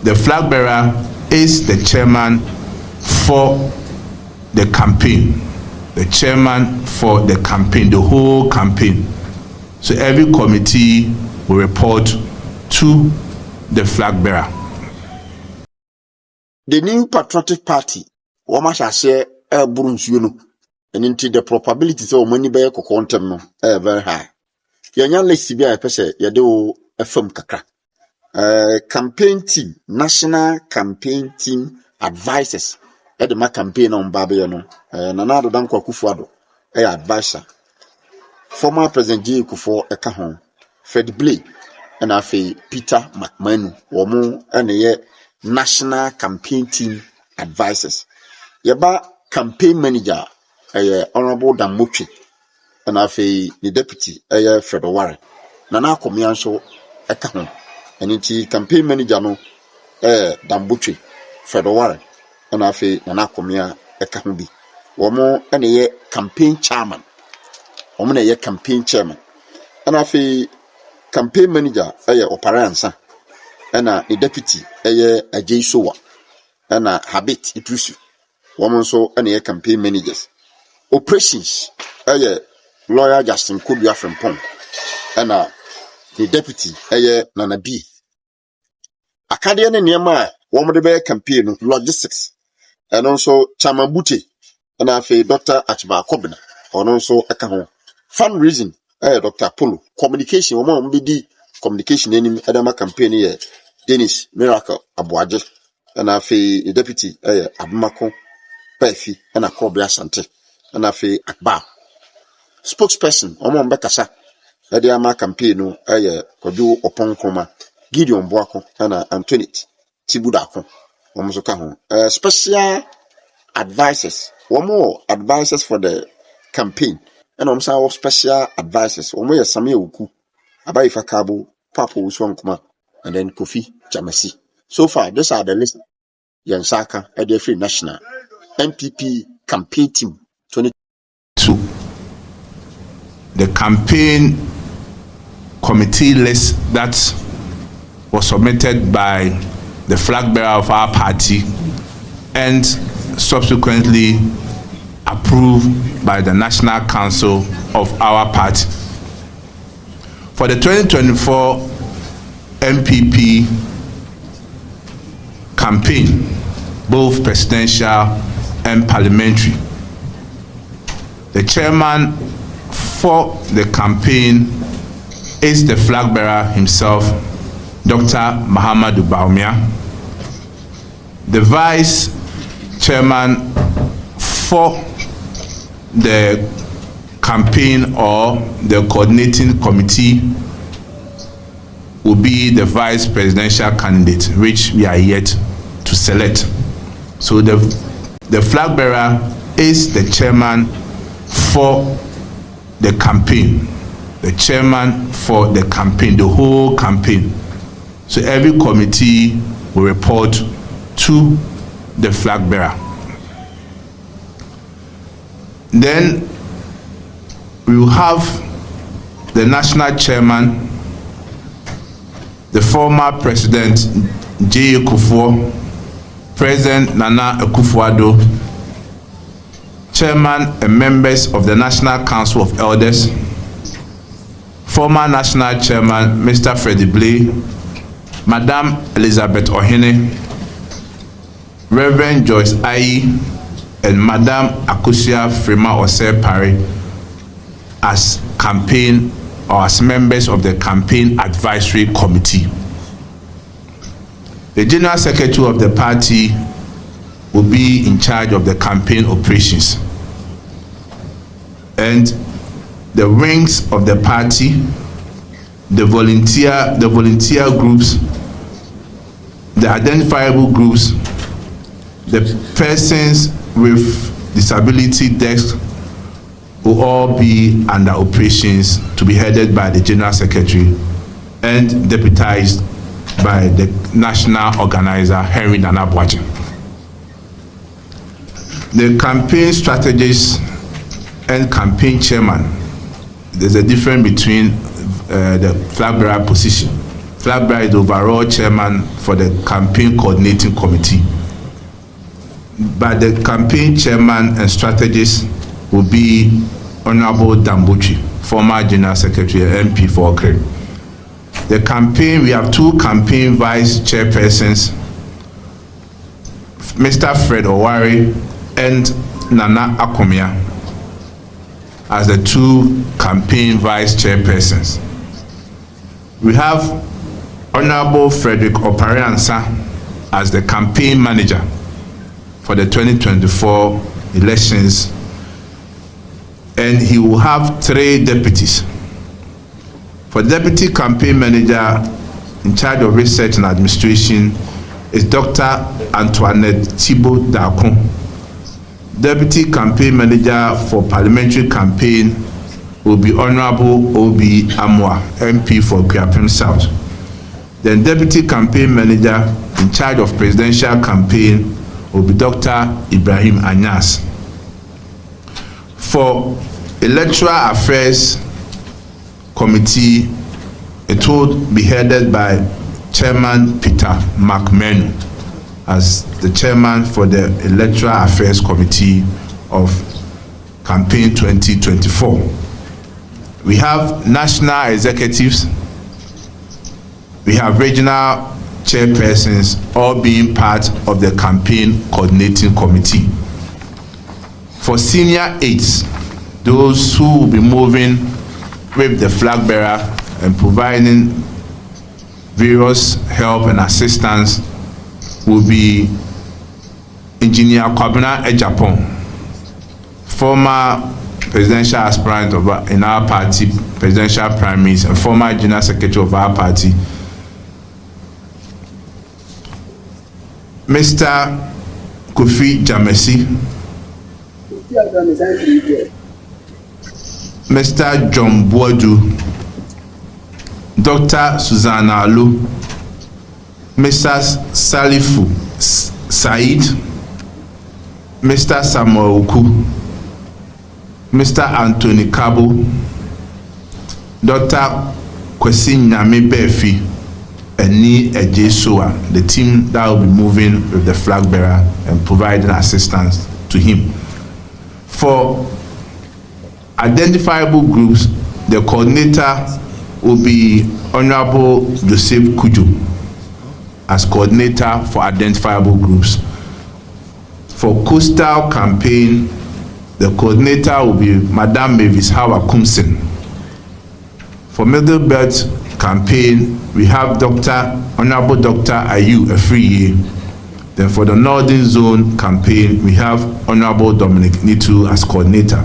the flag bearer is the chairman for the campaign. The chairman for the campaign, the whole campaign. So every committee will report to the flag bearer. The new patriotic party, Wama share Burun's and into the probabilities of money by contem no very high. Yanyan Lexibia pese yado FM kakra. Campaign team, national campaign team advisors. Edema campaign on Babiano, Nanado Danko Kufuado, advisor. Former President J. Kufo Ekahon, Fred Blake, and Afe Peter McMahon, Womo, and a national campaign team advisors. Yaba campaign manager, Honorable Damuchi, and Afe the deputy, Fred Warren. Nana Komianso Ekahon, and into campaign manager no, Dambuchi, Fred Warren. And afi nana komia eka ho bi womo ene ye campaign chairman womo na ye campaign chairman and afi campaign manager operansa and the deputy ajeisowa and habit itrusu womo so ene ye campaign managers operations lawyer Justin Kobia Frempong and the deputy Nana B akade ne niema womo de be campaign logistics. And also Chairman Buti and afi Dr. Achiba Kobina and also Ekahon fundraising Dr. Polo communication communication enemy Adama campaign here Dennis Miracle Abuaje and afi the deputy Abumako Pefi and Akobia Sante and afi Akbar spokesperson Bekasa Adama campaign no Kodu Oponkoma Gideon Boako and Antoinette Tibudako. Special advisors, one more advisors for the campaign, and also special advisors. One more Samia Uku, Abai Fakabo, Papa Uswankuma, and then Kofi Jamasi. So far, these are the list. Yansaka, Free National NPP campaign team 22. The campaign committee list that was submitted by the flag bearer of our party and subsequently approved by the National Council of our party. For the 2024 NPP campaign, both presidential and parliamentary, the chairman for the campaign is the flag bearer himself, Dr. Muhammadu Baumia. The vice chairman for the campaign or the coordinating committee will be the vice presidential candidate, which we are yet to select. So the flag bearer is the chairman for the campaign, the chairman for the campaign, the whole campaign. So every committee will report to the flag bearer. Then we will have the national chairman, the former president J. Kufuor, President Nana Akufo-Addo, chairman and members of the National Council of Elders, former national chairman Mr. Freddie Blake, Madam Elizabeth Ohene, Reverend Joyce Ayi, and Madam Akusia Frima Ose Pare as campaign or as members of the campaign advisory committee. The general secretary of the party will be in charge of the campaign operations, and the wings of the party, the volunteer groups, the identifiable groups, the persons with disability desk will all be under operations to be headed by the general secretary and deputized by the national organizer Henry Nana Boache. The campaign strategist and campaign chairman, there's a difference between the flag bearer position. flag bearer is the overall chairman for the campaign coordinating committee. But the campaign chairman and strategist will be Honorable Dambuchi, former General Secretary NPP for Okre. The campaign, we have two campaign vice chairpersons, Mr. Fred Owari and Nana Akomia, as the two campaign vice chairpersons. We have Honorable Frederick Opariansa as the campaign manager for the 2024 elections, and he will have 3 deputies. For deputy campaign manager in charge of research and administration is Dr. Antoinette Thibault Dakon. Deputy campaign manager for parliamentary campaign will be Honorable Obi Amwa, MP for Kriapim South. Then deputy campaign manager in charge of presidential campaign will be Dr. Ibrahim Anyas. For electoral affairs committee, it will be headed by Chairman Peter McMenu as the chairman for the electoral affairs committee of campaign 2024. We have national executives, we have regional chairpersons, all being part of the campaign coordinating committee. For senior aides, those who will be moving with the flag bearer and providing various help and assistance will be Engineer Kwabena Ejapon, former presidential aspirant in our party, presidential primaries, and former general secretary of our party. Mr. Kofi Jamesi, Mr. John Boadu, Dr. Susanna Alu, Mr. Salifu Said, Mr. Samuel Oku, Mr. Anthony Kabo, Dr. Kwesi Nyame Befi, and Ni Ejesua, the team that will be moving with the flag bearer and providing assistance to him. For identifiable groups, the coordinator will be Honorable Joseph Kujo as coordinator for identifiable groups. For coastal campaign, the coordinator will be Madam Mavis Hawa Kumsen. For middle belt campaign, we have Honorable Dr. Ayu Afriye. Then for the northern zone campaign, we have Honorable Dominic Nitu as coordinator.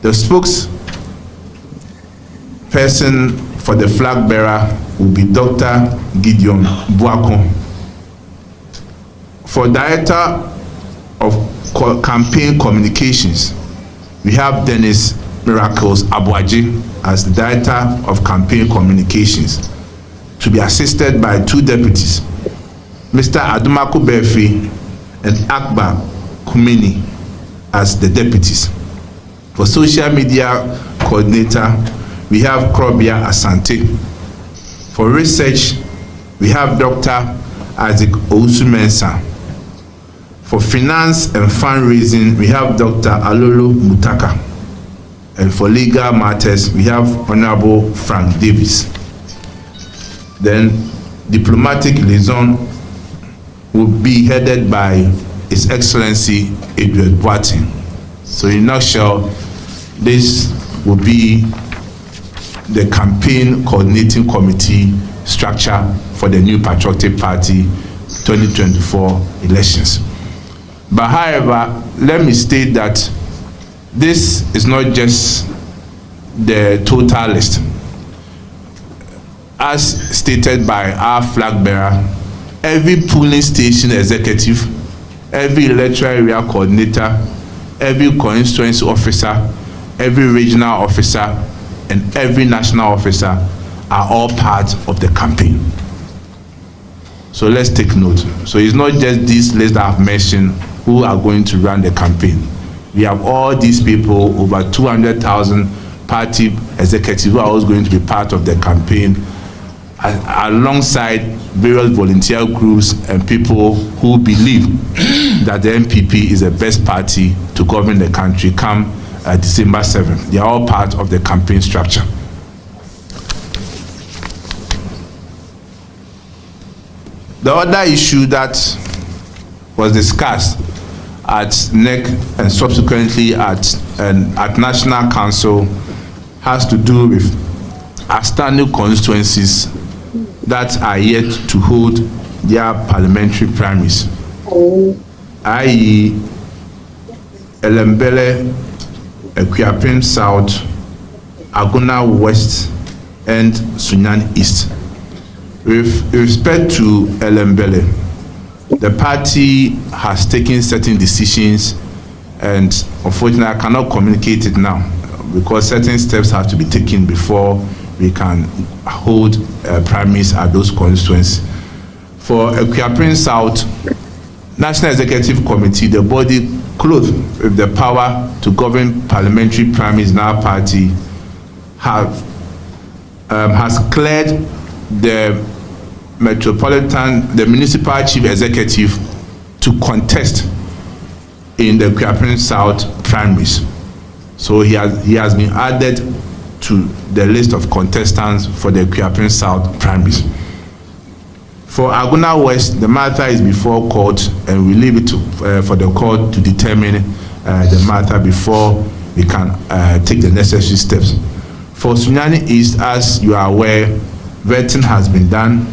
The spokesperson for the flag bearer will be Dr. Gideon Buakon. For director of campaign communications, we have Dennis Miracles Abuaji as the director of campaign communications, to be assisted by 2 deputies, Mr. Adumako Befi and Akbar Kumeni as the deputies. For social media coordinator, we have Krobia Asante. For research, we have Dr. Isaac Ousumensa. For finance and fundraising, we have Dr. Alolo Mutaka. And for legal matters, we have Honorable Frank Davis. Then diplomatic liaison will be headed by His Excellency Edward Boating. So in a nutshell, this will be the campaign coordinating committee structure for the new Patriotic Party 2024 elections. But however, let me state that this is not just the total list. As stated by our flag bearer, every polling station executive, every electoral area coordinator, every constituency officer, every regional officer, and every national officer are all part of the campaign. So let's take note. So it's not just this list that I've mentioned who are going to run the campaign. We have all these people, over 200,000 party executives who are always going to be part of the campaign alongside various volunteer groups and people who believe that the NPP is the best party to govern the country come December 7th. They are all part of the campaign structure. The other issue that was discussed at NEC and subsequently at National Council has to do with outstanding constituencies that are yet to hold their parliamentary primaries, i.e. Elembele, Akuapem South, Agona West, and Sunyani East. With respect to Elembele, the party has taken certain decisions, and unfortunately I cannot communicate it now because certain steps have to be taken before we can hold primaries at those constituencies. For Akuapem South, National Executive Committee, the body clothed with the power to govern parliamentary primaries in our party, has cleared the municipal chief executive to contest in the Akuapem South primaries. So he has been added to the list of contestants for the Akuapem South primaries. For Agona West, the matter is before court, and we leave it for the court to determine the matter before we can take the necessary steps. For Sunyani East, as you are aware, vetting has been done,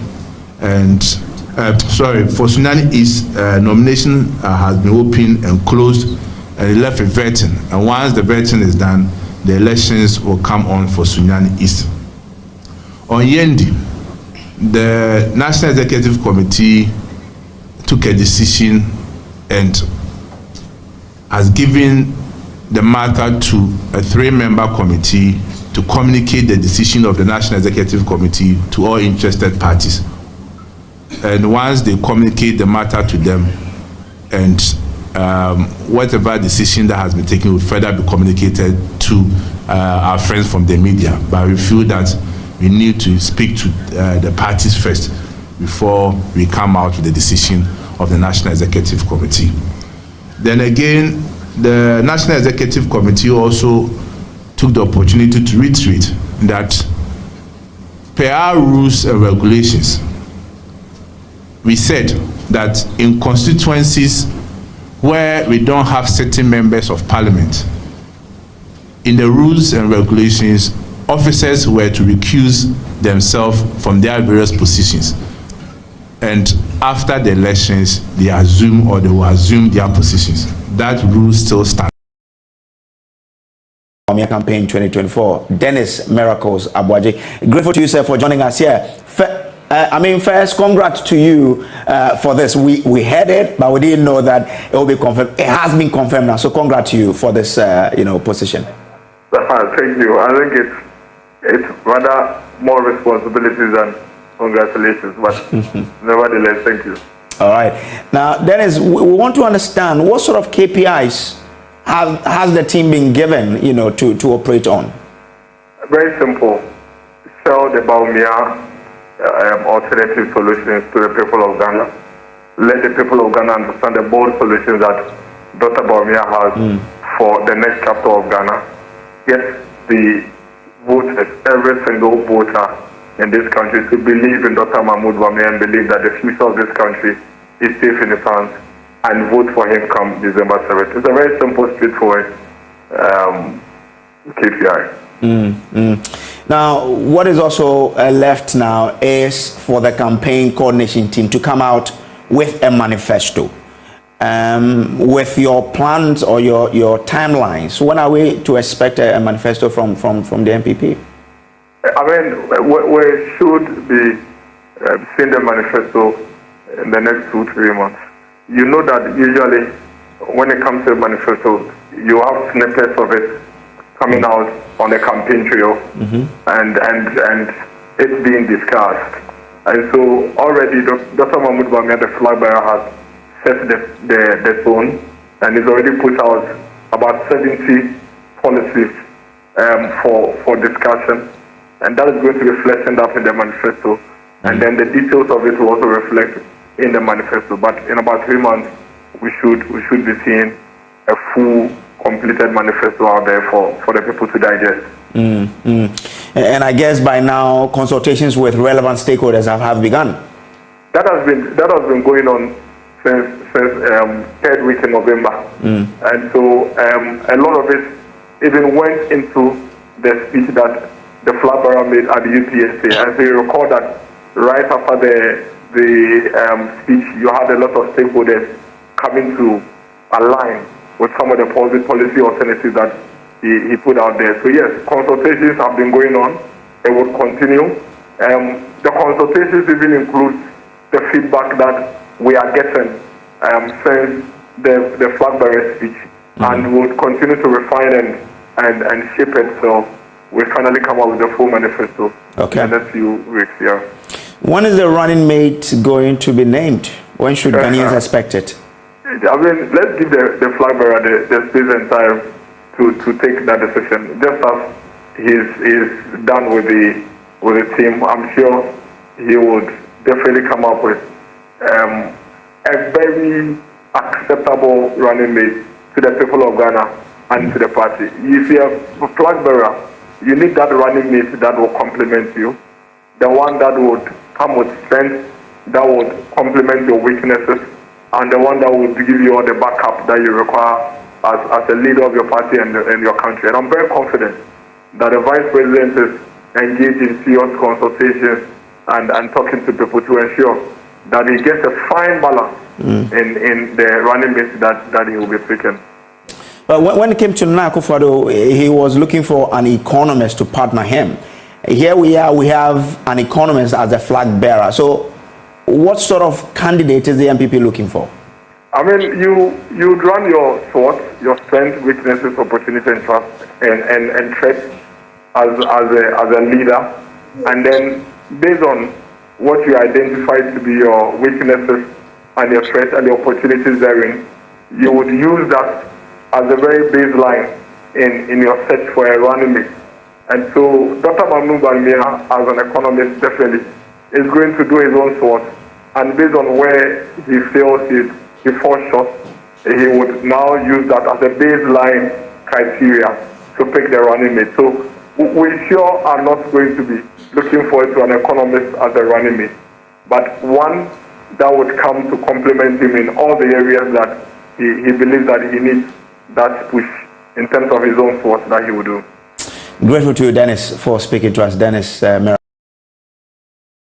and for Sunyani East, nomination has been opened and closed, and it left with vetting. And once the vetting is done, the elections will come on for Sunyani East. On Yendi, the National Executive Committee took a decision and has given the matter to a 3-member committee to communicate the decision of the National Executive Committee to all interested parties. And once they communicate the matter to them, and whatever decision that has been taken will further be communicated to our friends from the media. But we feel that we need to speak to the parties first before we come out with the decision of the National Executive Committee. Then again, the National Executive Committee also took the opportunity to reiterate that per our rules and regulations, we said that in constituencies where we don't have certain members of parliament, in the rules and regulations, officers were to recuse themselves from their various positions, and after the elections they will assume their positions. That rule still stands. Campaign 2024. Dennis Miracles Abuaji, grateful to you, sir, for joining us here. First, congrats to you for this. We heard it, but we didn't know that it will be confirmed. It has been confirmed now, so congrats to you for this, position. Thank you. I think it's rather more responsibilities than congratulations, but nevertheless, thank you. All right. Now, Dennis, we want to understand what sort of KPIs has the team been given, to operate on? Very simple. Sell the Baumia alternative solutions to the people of Ghana. Let the people of Ghana understand the bold solutions that Dr. Baumia has for the next chapter of Ghana. Get the voters, every single voter in this country, to believe in Dr. Mahmoud Baumia and believe that the future of this country is safe in his hands, and vote for him come December 7th. It's a very simple, straightforward KPI. Now, what is also left now is for the campaign coordination team to come out with a manifesto. With your plans or your timelines, when are we to expect a manifesto from the NPP? We should be seeing the manifesto in the next 2-3 months. You know that usually when it comes to a manifesto, you have snippets of it coming out on the campaign trail, and it's being discussed. And so already Dr. Mahmoud Baumia, the flag bearer, has set the tone, and he's already put out about 70 policies for discussion, and that is going to be fleshed up in the manifesto. and then the details of it will also reflect in the manifesto. But in about 3 months, we should be seeing a full, completed manifesto out there for the people to digest. And I guess by now consultations with relevant stakeholders have begun. That has been going on since third week in November, and so a lot of it even went into the speech that the flag bearer made at the UPSA. And so you recall that right after the speech, you had a lot of stakeholders coming to align with some of the policy alternatives that he put out there. So yes, consultations have been going on. It will continue. The consultations even include the feedback that we are getting since the flag bearer speech, and we'll continue to refine and shape it. So we finally come up with a full manifesto in the next few weeks. Yeah. When is the running mate going to be named? When should Ghanaians expect it? I mean, let's give the flag bearer the space and time to take that decision. Just as he's done with the team, I'm sure he would definitely come up with a very acceptable running mate to the people of Ghana and to the party. If you're a flag bearer, you need that running mate that will complement you, the one that would come with strength, that would complement your weaknesses, and the one that would give you all the backup that you require as a leader of your party and your country. And I'm very confident that the Vice President is engaged in serious consultations and talking to people to ensure that he gets a fine balance in the running mate that he will be picking. But when it came to Nana Akufo-Addo, he was looking for an economist to partner him. Here we have an economist as a flag bearer. So what sort of candidate is the NPP looking for? I mean, you run your SWOT, your strengths, weaknesses, opportunities, and trust, and threats as a leader, and then based on what you identify to be your weaknesses and your threats and the opportunities therein, you would use that as a very baseline in your search for a running mate. And so Dr. Mamnu Bawumia, as an economist, definitely is going to do his own SWOT, and based on where he feels he falls short, he would now use that as a baseline criteria to pick the running mate. So we sure are not going to be looking forward to an economist as a running mate, but one that would come to complement him in all the areas that he believes that he needs that push in terms of his own SWOT that he would do. Grateful to you, Dennis, for speaking to us. Dennis